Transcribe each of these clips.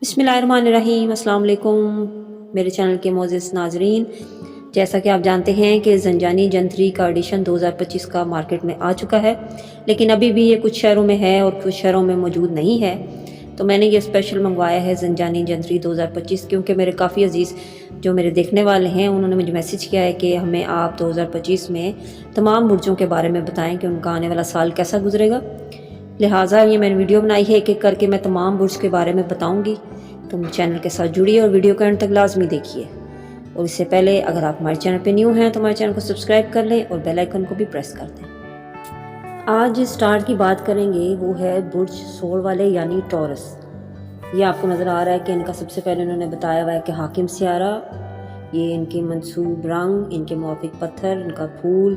बिस्मिल्लाहिर्रहमानिर्रहीम। अस्सलाम वालेकुम मेरे चैनल के मोअज़्ज़िज़ नाज़रीन। जैसा कि आप जानते हैं कि ज़ंजानी जंतरी का एडिशन 2025 का मार्केट में आ चुका है, लेकिन अभी भी ये कुछ शहरों में है और कुछ शहरों में मौजूद नहीं है। तो मैंने ये स्पेशल मंगवाया है ज़ंजानी जंतरी 2025, क्योंकि मेरे काफ़ी अजीज़ जो मेरे देखने वाले हैं उन्होंने मुझे मैसेज किया है कि हमें आप 2025 में तमाम बुर्जों के बारे में बताएं कि उनका आने वाला साल कैसा गुजरेगा। लिहाजा ये मैंने वीडियो बनाई है, एक एक करके मैं तमाम बुर्ज के बारे में बताऊंगी। तुम चैनल के साथ जुड़िए और वीडियो को एंड तक लाजमी देखिए। और इससे पहले अगर आप हमारे चैनल पे न्यू हैं तो हमारे चैनल को सब्सक्राइब कर लें और बेल आइकन को भी प्रेस कर दें। आज जिस स्टार की बात करेंगे वो है बुर्ज सोल वाले यानी टॉरस। ये आपको नज़र आ रहा है कि इनका सबसे पहले उन्होंने बताया हुआ है कि हाकिम सियारा, ये इनके मंसूब रंग, इनके मौफिक पत्थर, इनका फूल,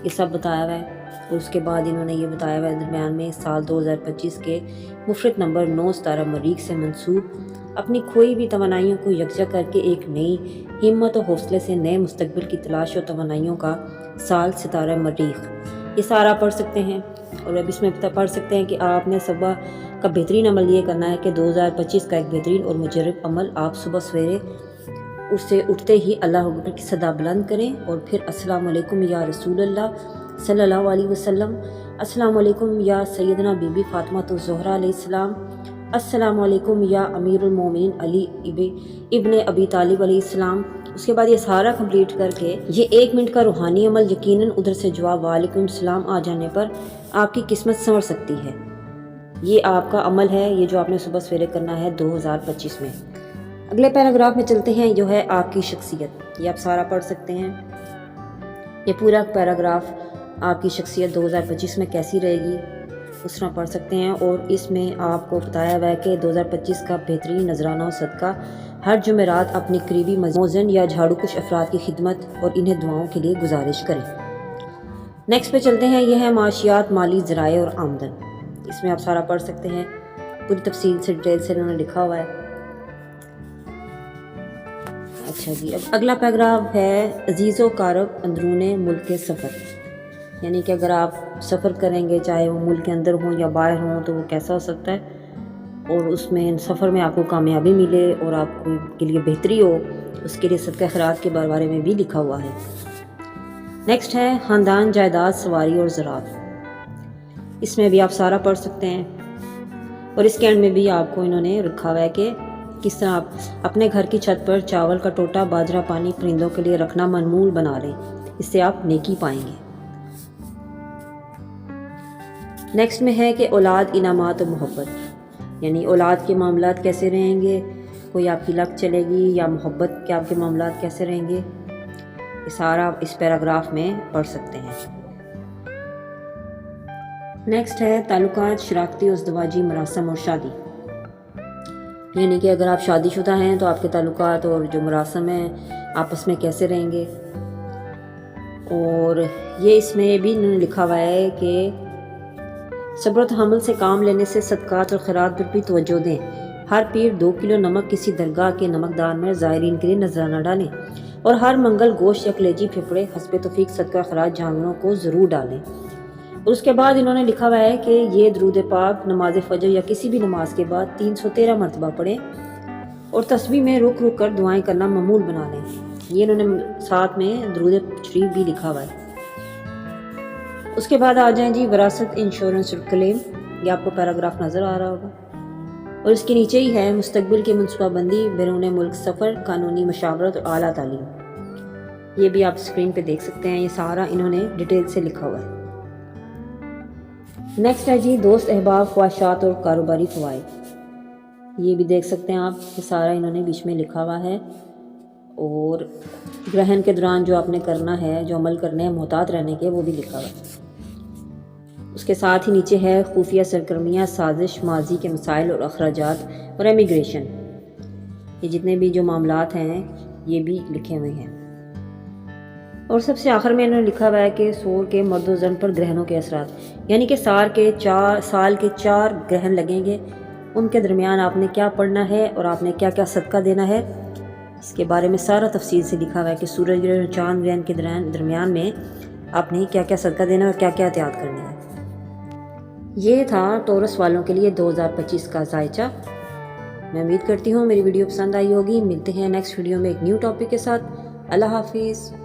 ये सब बताया हुआ है। और उसके बाद इन्होंने ये बताया हुआ है दरमियान में साल 2025 के मुफरत नंबर 9 सितारा मरीख से मंसूब अपनी खोई भी तमन्नाइयों को यकजा करके एक नई हिम्मत और हौसले से नए मुस्तकबिल की तलाश और तमन्नाइयों का साल सितारा मरीख। ये सारा पढ़ सकते हैं और अब इसमें पढ़ सकते हैं कि आपने सुबह का बेहतरीन अमल ये करना है कि 2025 का एक बेहतरीन और मुजरब अमल आप सुबह सवेरे उससे उठते ही अल्लाह अकबर की सदा बुलंद करें और फिर अस्सलाम वालेकुम या रसूल अल्लाह सल्लल्लाहु अलैहि वसल्लम, अस्सलाम वालेकुम या सैयदना बीबी फातिमा तो ज़ोहरा अलैहिस्सलाम, अस्सलाम वालेकुम या अमीरुल मोमिनीन अली इब्ने अबी तालिब अलैहिस्सलाम। उसके बाद ये सारा कंप्लीट करके ये 1 मिनट का रूहानी अमल यकीनन उधर से जवाब वालेकुम सलाम आ जाने पर आपकी किस्मत संवर सकती है। ये आपका अमल है, ये जो आपने सुबह सवेरे करना है 2025 में। अगले पैराग्राफ में चलते हैं, जो है आपकी शख्सियत। ये आप सारा पढ़ सकते हैं। ये पूरा पैराग्राफ आपकी शख्सियत 2025 में कैसी रहेगी उस तरह पढ़ सकते हैं। और इसमें आपको बताया हुआ है कि 2025 का बेहतरीन नजराना और सदका हर जुमेरात अपनी करीबी मौज़न या झाड़ू कुछ अफराद की खिदमत और इन्हें दुआओं के लिए गुजारिश करें। नेक्स्ट पे चलते हैं, यह है माशियात, माली ज़राए और आमदन। इसमें आप सारा पढ़ सकते हैं, पूरी तफसील से डिटेल से उन्होंने लिखा हुआ है। अच्छा जी, अब अगला पैराग्राफ है अजीज़ो कारब अंदरूने मुल्क के सफ़र, यानी कि अगर आप सफ़र करेंगे चाहे वो मुल्क के अंदर हों या बाहर हों तो वो कैसा हो सकता है और उसमें सफ़र में आपको कामयाबी मिले और आपको के लिए बेहतरी हो, उसके लिए सदका खैरात के बारे में भी लिखा हुआ है। नेक्स्ट है ख़ानदान, जायदाद, सवारी और ज़राअत। इसमें भी आप सारा पढ़ सकते हैं और इसके एंड में भी आपको इन्होंने रखा हुआ है कि किस तरह आप अपने घर की छत पर चावल का टोटा, बाजरा, पानी परिंदों के लिए रखना मनमूल बना लें, इससे आप नेकी पाएंगे। नेक्स्ट में है कि औलाद, इनामात और मोहब्बत, यानी औलाद के मामलात कैसे रहेंगे, कोई आपकी लक चलेगी या मोहब्बत के आपके मामलात कैसे रहेंगे, ये सारा इस पैराग्राफ में पढ़ सकते हैं। नेक्स्ट है ताल्लुकात, शराकती, उज़दवाजी, मरासम और शादी, यानी कि अगर आप शादीशुदा हैं तो आपके ताल्लुकात और जो मरासम हैं आपस में कैसे रहेंगे। और ये इसमें भी इन्होंने लिखा हुआ है कि सब्र और तहम्मुल से काम लेने से सदकात और खैरात पर भी तवज्जो दें। हर पीर 2 किलो नमक किसी दरगाह के नमकदान में ज़ायरीन के लिए नजराना डालें और हर मंगल गोश्त या कलेजी फेफड़े हस्बे तौफीक सदका खैरात जानवरों को ज़रूर डालें। और उसके बाद इन्होंने लिखा हुआ है कि ये दरूद पाक नमाज फ़जर या किसी भी नमाज के बाद 313 मरतबा पढ़ें और तस्बीह में रुक रुक कर दुआएं करना मामूल बना लें। ये इन्होंने साथ में दरूद शरीफ भी लिखा हुआ है। उसके बाद आ जाएं जी विरासत, इंश्योरेंस और क्लेम। ये आपको पैराग्राफ नज़र आ रहा होगा और इसके नीचे ही है मुस्तकबिल की मनसूबाबंदी, बैरून मुल्क सफ़र, कानूनी मशावरत और आला तालीम। ये भी आप स्क्रीन पे देख सकते हैं, ये सारा इन्होंने डिटेल से लिखा हुआ है। नेक्स्ट है जी दोस्त, अहबाब, ख्वाहिशात और कारोबारी फ़वाइद। ये भी देख सकते हैं आप, ये सारा इन्होंने बीच में लिखा हुआ है। और ग्रहण के दौरान जो आपने करना है, जो अमल करने हैं मोहतात रहने के, वो भी लिखा हुआ है। उसके साथ ही नीचे है खुफिया सरगर्मियाँ, साजिश, माजी के मसाइल और अखराजात और एमिग्रेशन। ये जितने भी जो मामलात हैं ये भी लिखे हुए हैं। और सबसे आखिर में इन्होंने लिखा हुआ है कि सूर के मर्द व ज़न पर ग्रहणों के असरात, यानी कि साल के 4 ग्रहण लगेंगे, उनके दरमियान आपने क्या पढ़ना है और आपने क्या क्या सदका देना है, इसके बारे में सारा तफसील से लिखा हुआ है कि सूरज ग्रहण, चांद ग्रहण के दरमियान में आपने क्या क्या सदका देना है और क्या क्या एहतियात करनी है। ये था टॉरस वालों के लिए 2025 का जायचा। میں امید کرتی ہوں میری ویڈیو پسند آئی ہوگی. ملتے ہیں نیکسٹ ویڈیو میں ایک نیو ٹاپک کے ساتھ. اللہ حافظ.